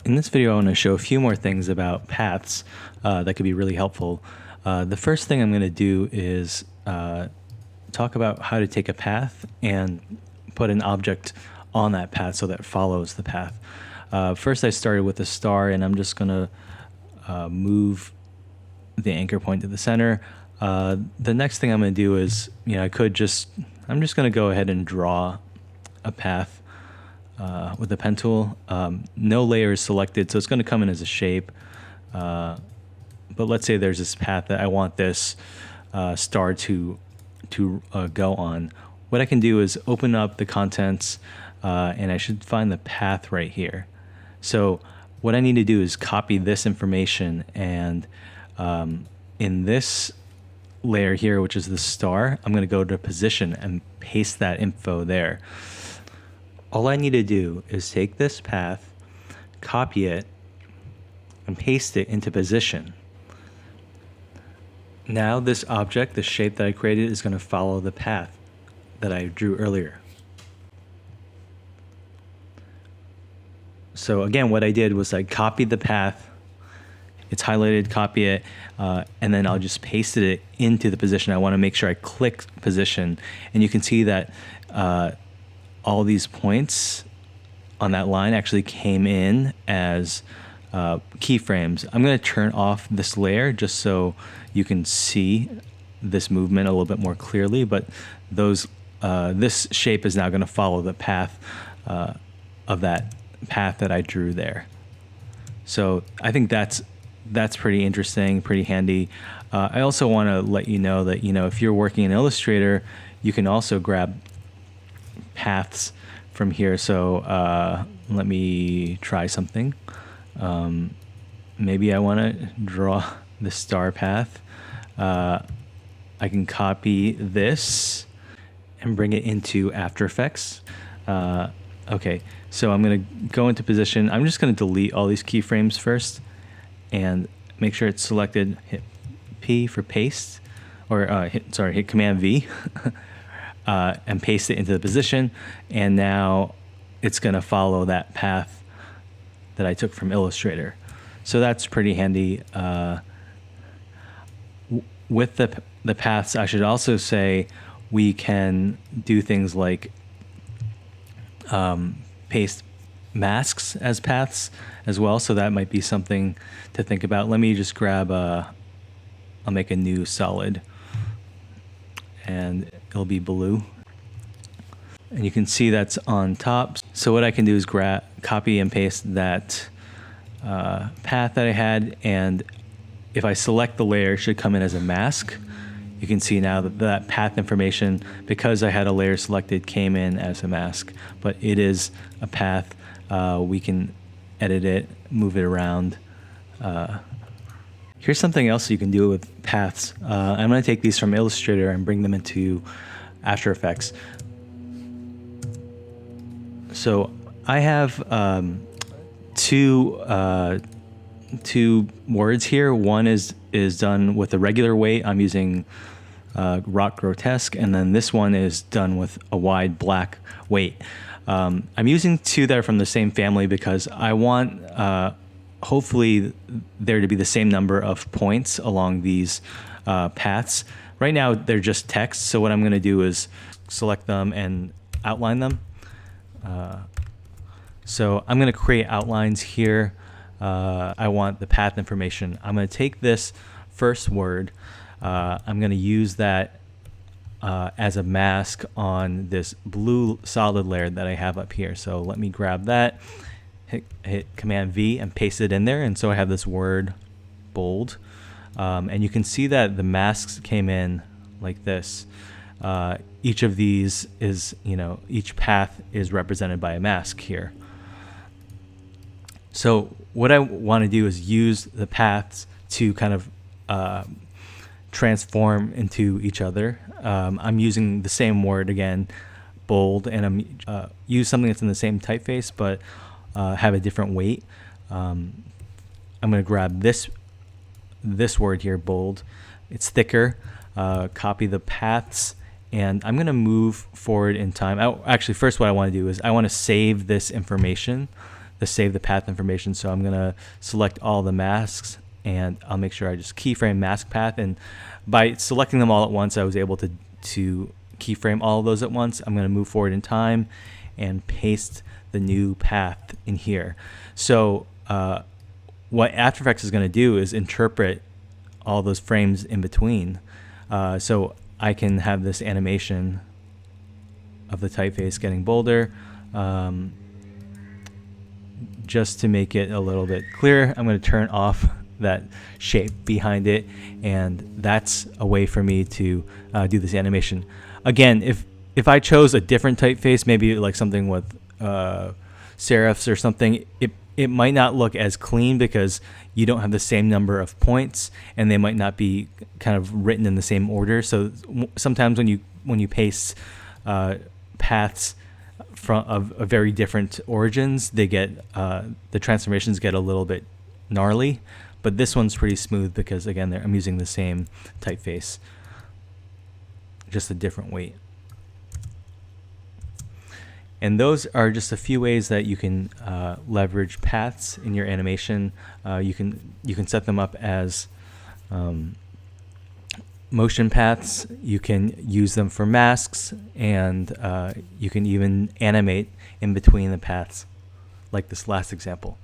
In this video, I want to show a few more things about paths that could be really helpful. The first thing I'm going to do is talk about how to take a path and put an object on that path so that it follows the path. First, I started with a star, and I'm just going to move the anchor point to the center. The next thing I'm going to do is, I'm just going to go ahead and draw a path with the pen tool. No layer is selected, so it's going to come in as a shape. But let's say there's this path that I want this star to go on. What I can do is open up the contents, and I should find the path right here. So what I need to do is copy this information, and in this layer here, which is the star, I'm going to go to position and paste that info there. All I need to do is take this path, copy it, and paste it into position. Now this object, the shape that I created, is going to follow the path that I drew earlier. So again, what I did was I copied the path, it's highlighted, copy it, and then I'll just paste it into the position. I want to make sure I click position, and you can see that all these points on that line actually came in as keyframes. I'm going to turn off this layer just so you can see this movement a little bit more clearly, but this shape is now going to follow the path of that path that I drew there. So I think that's pretty interesting, pretty handy. I also want to let you know that if you're working in Illustrator, you can also grab paths from here. So let me try something. Maybe I want to draw the star path. I can copy this and bring it into After Effects. Okay, so I'm going to go into position. I'm just going to delete all these keyframes first and make sure it's selected. Hit P for paste, or hit Command V. And paste it into the position, and now it's going to follow that path that I took from Illustrator. So that's pretty handy. With the paths, I should also say we can do things like paste masks as paths as well, so that might be something to think about. Let me just grab I'll make a new solid, and it'll be blue. And you can see that's on top. So what I can do is copy and paste that path that I had, and if I select the layer, it should come in as a mask. You can see now that path information, because I had a layer selected, came in as a mask, but it is a path. We can edit it, move it around. Here's something else you can do with paths. I'm going to take these from Illustrator and bring them into After Effects. So I have two words here. One is done with a regular weight. I'm using Rock Grotesque, and then this one is done with a wide black weight. I'm using two that are from the same family because I want hopefully there to be the same number of points along these paths. Right now they're just text, so what I'm going to do is select them and outline them. So I'm going to create outlines here. I want the path information. I'm going to take this first word. I'm going to use that as a mask on this blue solid layer that I have up here. So let me grab that, hit Command V and paste it in there. And so I have this word bold. And you can see that the masks came in like this. Each of these is, each path is represented by a mask here. So what I want to do is use the paths to kind of transform into each other. I'm using the same word again, bold, and I'm use something that's in the same typeface but have a different weight. I'm going to grab this word here, bold. It's thicker. Copy the paths, and I'm going to move forward in time. Actually, first what I want to do is I want to save this information the save the path information. So I'm gonna select all the masks, and I'll make sure I just keyframe mask path. And by selecting them all at once, I was able to keyframe all of those at once. I'm gonna move forward in time and paste the new path in here. So what After Effects is gonna do is interpret all those frames in between. So I can have this animation of the typeface getting bolder. Just to make it a little bit clearer, I'm going to turn off that shape behind it, and that's a way for me to do this animation. Again, if I chose a different typeface, maybe like something with serifs or something, it might not look as clean because you don't have the same number of points, and they might not be kind of written in the same order. So sometimes when you paste paths of very different origins, they get the transformations get a little bit gnarly. But this one's pretty smooth because, again, I'm using the same typeface, just a different weight. And those are just a few ways that you can leverage paths in your animation. You can set them up as motion paths. You can use them for masks, and you can even animate in between the paths, like this last example.